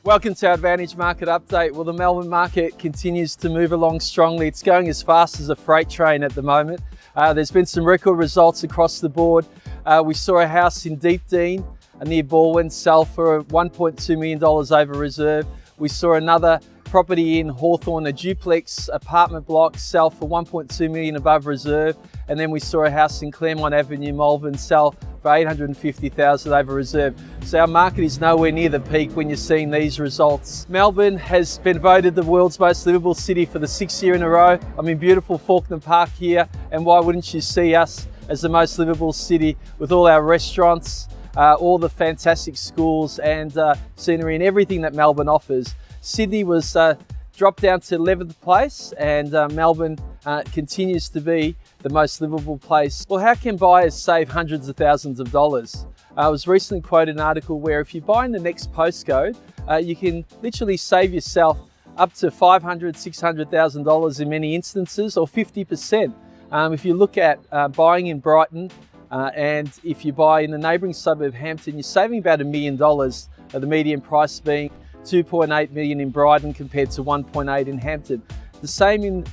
Welcome to our Advantage Market Update. Well, the Melbourne market continues to move along strongly. It's going as fast as a freight train at the moment. There's been some record results across the board. We saw a house in Deep Dean near Balwyn sell for $1.2 million over reserve. We saw another property in Hawthorn, a duplex apartment block, sell for $1.2 million above reserve. And then we saw a house in Claremont Avenue, Malvern, sell for $850,000 over reserve. So our market is nowhere near the peak when you're seeing these results. Melbourne has been voted the world's most livable city for the 6th year in a row. I'm in beautiful Fawkner Park here, and why wouldn't you see us as the most livable city with all our restaurants, all the fantastic schools and scenery and everything that Melbourne offers. Sydney was dropped down to 11th place, and Melbourne continues to be the most livable place. Well, how can buyers save hundreds of thousands of dollars? I was recently quoted an article where if you buy in the next postcode, you can literally save yourself up to $500,000, $600,000 in many instances, or 50%. If you look at buying in Brighton, and if you buy in the neighbouring suburb Hampton, you're saving about $1 million, the median price being $2.8 million in Brighton compared to $1.8 in Hampton. The same in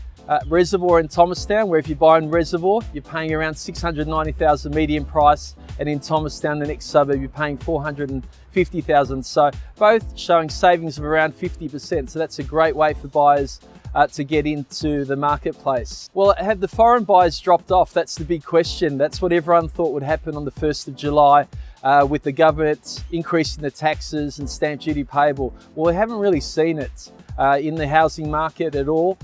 Reservoir in Thomastown, where if you buy in Reservoir, you're paying around $690,000 median price, and in Thomastown, the next suburb, you're paying $450,000. So both showing savings of around 50%. So that's a great way for buyers to get into the marketplace. Well, have the foreign buyers dropped off? That's the big question. That's what everyone thought would happen on the 1st of July with the government increasing the taxes and stamp duty payable. Well, we haven't really seen it in the housing market at all.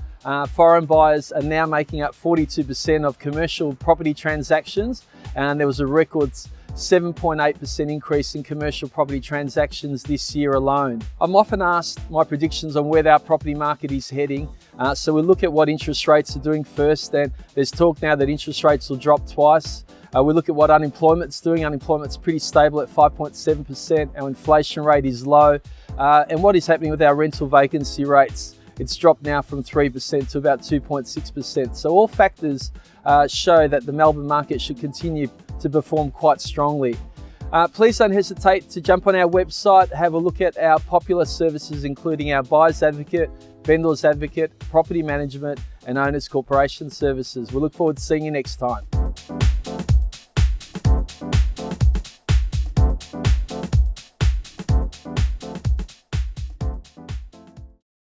Foreign buyers are now making up 42% of commercial property transactions, and there was a record 7.8% increase in commercial property transactions this year alone. I'm often asked my predictions on where our property market is heading. So we'll look at what interest rates are doing first. Then there's talk now that interest rates will drop twice. We look at what unemployment's doing. Unemployment's pretty stable at 5.7%. Our inflation rate is low. And what is happening with our rental vacancy rates? It's dropped now from 3% to about 2.6%. So all factors show that the Melbourne market should continue to perform quite strongly. Please don't hesitate to jump on our website, have a look at our popular services, including our Buyer's Advocate, Vendor's Advocate, Property Management and Owners Corporation services. We look forward to seeing you next time.